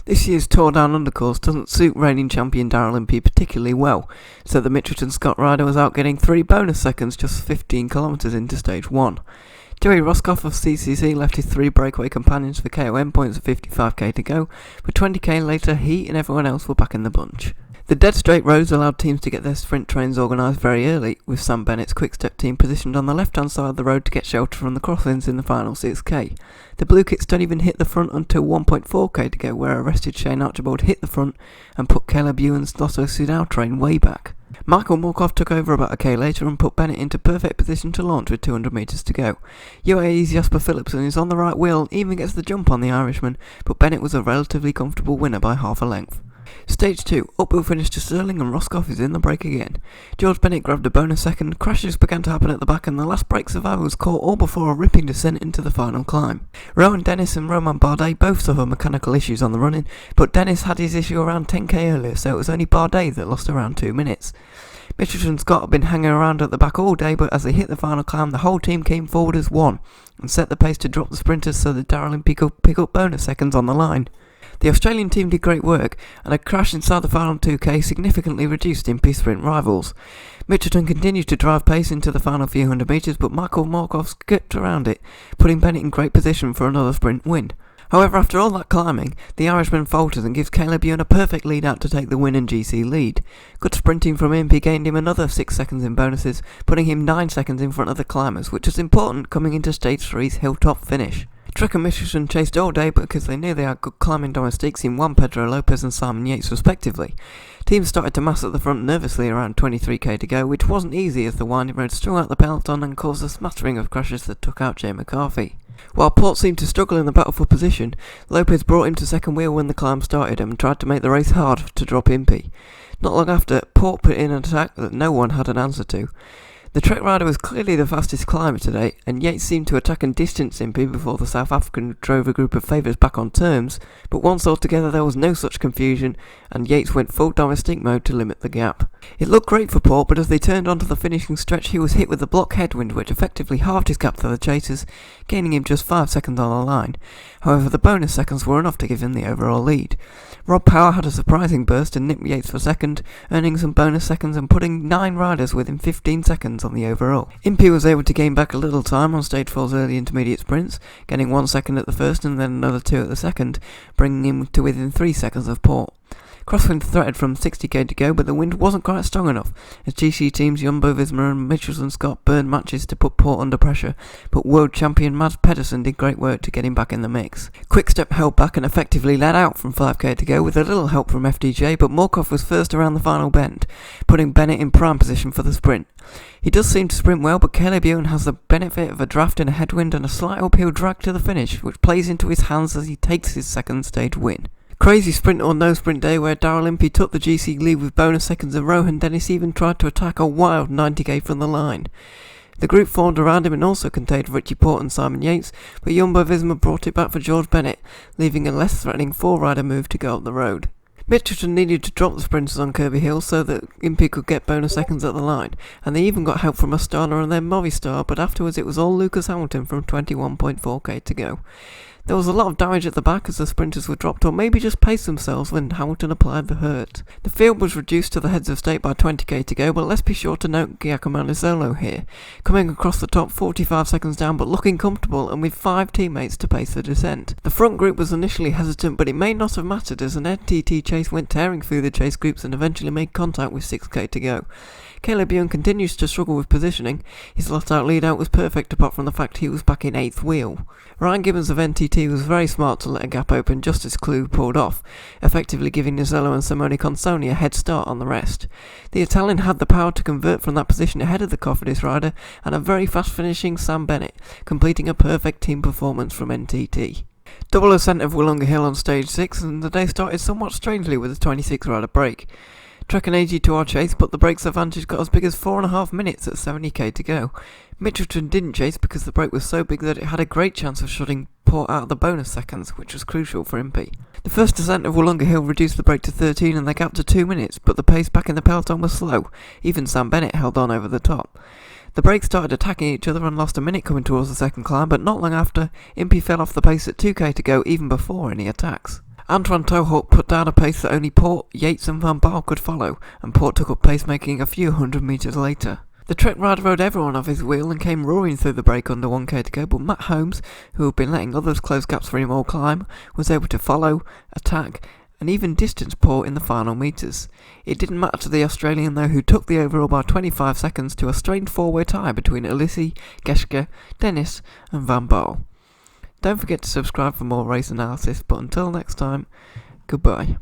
This year's Tour Down Undercourse doesn't suit reigning champion Darrell Impey particularly well, so the Mitchelton Scott rider was out getting 3 bonus seconds just 15 kilometres into stage 1. Joey Roscoff of CCC left his 3 breakaway companions for KOM points at 55k to go, but 20k later he and everyone else were back in the bunch. The dead straight roads allowed teams to get their sprint trains organised very early, with Sam Bennett's quick-step team positioned on the left-hand side of the road to get shelter from the crossings in the final 6k. The Blue Kits don't even hit the front until 1.4k to go, where arrested Shane Archibald hit the front and put Caleb Ewan's Lotto Sudal train way back. Michael Morkov took over about a k later and put Bennett into perfect position to launch with 200 metres to go. UAE's Jasper Philipsen is on the right wheel and even gets the jump on the Irishman, but Bennett was a relatively comfortable winner by half a length. Stage 2, uphill finish to Sterling and Roscoff is in the break again. George Bennett grabbed a bonus second, crashes began to happen at the back and the last brake survivor was caught all before a ripping descent into the final climb. Rowan Dennis and Roman Bardet both suffered mechanical issues on the run-in, but Dennis had his issue around 10k earlier, so it was only Bardet that lost around 2 minutes. Mitchelton Scott had been hanging around at the back all day, but as they hit the final climb the whole team came forward as one and set the pace to drop the sprinters so that Darrell Impey could pick up bonus seconds on the line. The Australian team did great work, and a crash inside the final 2k significantly reduced Impey's sprint rivals. Mitchelton continued to drive pace into the final few hundred metres, but Michael Morkov skipped around it, putting Bennett in great position for another sprint win. However, after all that climbing, the Irishman falters and gives Caleb Ewan a perfect lead out to take the win and GC lead. Good sprinting from Impey gained him another 6 seconds in bonuses, putting him 9 seconds in front of the climbers, which was important coming into Stage 3's hilltop finish. Trek and Mitchelton chased all day because they knew they had good climbing domestiques in Juan Pedro Lopez and Simon Yates respectively. Teams started to mass at the front nervously around 23k to go, which wasn't easy as the winding road strung out the peloton and caused a smattering of crashes that took out Jay McCarthy. While Port seemed to struggle in the battle for position, Lopez brought him to second wheel when the climb started and tried to make the race hard to drop Impey. Not long after, Port put in an attack that no one had an answer to. The Trek rider was clearly the fastest climber today, and Yates seemed to attack and distance Impey before the South African drove a group of favourites back on terms, but once altogether there was no such confusion, and Yates went full domestic mode to limit the gap. It looked great for Port, but as they turned onto the finishing stretch he was hit with a block headwind which effectively halved his gap to the chasers, gaining him just 5 seconds on the line. However, the bonus seconds were enough to give him the overall lead. Rob Power had a surprising burst and nipped Yates for second, earning some bonus seconds and putting 9 riders within 15 seconds on the overall. Impey was able to gain back a little time on Stage 4's early intermediate sprints, getting 1 second at the first and then another 2 at the second, bringing him to within 3 seconds of Port. Crosswind threatened from 60k to go, but the wind wasn't quite strong enough, as GC teams Jumbo-Visma and Mitchelton Scott burned matches to put Port under pressure, but world champion Mads Pedersen did great work to get him back in the mix. Quickstep held back and effectively led out from 5k to go with a little help from FDJ, but Morkov was first around the final bend, putting Bennett in prime position for the sprint. He does seem to sprint well, but Caleb Ewan has the benefit of a draft in a headwind and a slight uphill drag to the finish, which plays into his hands as he takes his second stage win. Crazy sprint or no sprint day where Darrell Impey took the GC lead with bonus seconds and Rohan Dennis even tried to attack a wild 90k from the line. The group formed around him and also contained Richie Port and Simon Yates, but Jumbo-Visma brought it back for George Bennett, leaving a less threatening 4-rider move to go up the road. Mitchelton needed to drop the sprinters on Kirby Hill so that Impey could get bonus seconds at the line, and they even got help from Astana and then Movistar, but afterwards it was all Lucas Hamilton from 21.4k to go. There was a lot of damage at the back as the sprinters were dropped or maybe just paced themselves when Hamilton applied the hurt. The field was reduced to the heads of state by 20k to go, but let's be sure to note Giacomo Nizzolo here, coming across the top 45 seconds down but looking comfortable and with 5 teammates to pace the descent. The front group was initially hesitant, but it may not have mattered as an NTT chase went tearing through the chase groups and eventually made contact with 6k to go. Caleb Ewan continues to struggle with positioning. His last-out lead-out was perfect apart from the fact he was back in 8th wheel. Ryan Gibbons of NTT was very smart to let a gap open just as Clue pulled off, effectively giving Nizzolo and Simone Consoni a head start on the rest. The Italian had the power to convert from that position ahead of the Cofidis rider and a very fast-finishing Sam Bennett, completing a perfect team performance from NTT. Double ascent of Wollonga Hill on stage 6 and the day started somewhat strangely with a 26-rider break. Trek and AG to our chase, but the break's advantage got as big as 4.5 minutes at 70k to go. Mitchelton didn't chase because the break was so big that it had a great chance of shutting Port out of the bonus seconds, which was crucial for Impey. The first descent of Wollonga Hill reduced the break to 13 and they gap to 2 minutes, but the pace back in the peloton was slow. Even Sam Bennett held on over the top. The breaks started attacking each other and lost a minute coming towards the second climb, but not long after, Impey fell off the pace at 2k to go even before any attacks. Antoine Tohut put down a pace that only Port, Yates and Van Baal could follow, and Port took up pacemaking a few hundred metres later. The Trek rider rode everyone off his wheel and came roaring through the break under 1k to go, but Matt Holmes, who had been letting others close gaps for him all climb, was able to follow, attack, and even distance Port in the final metres. It didn't matter to the Australian though, who took the overall by 25 seconds to a strained four-way tie between Ulissi, Geschke, Dennis and Van Baal. Don't forget to subscribe for more race analysis, but until next time, goodbye.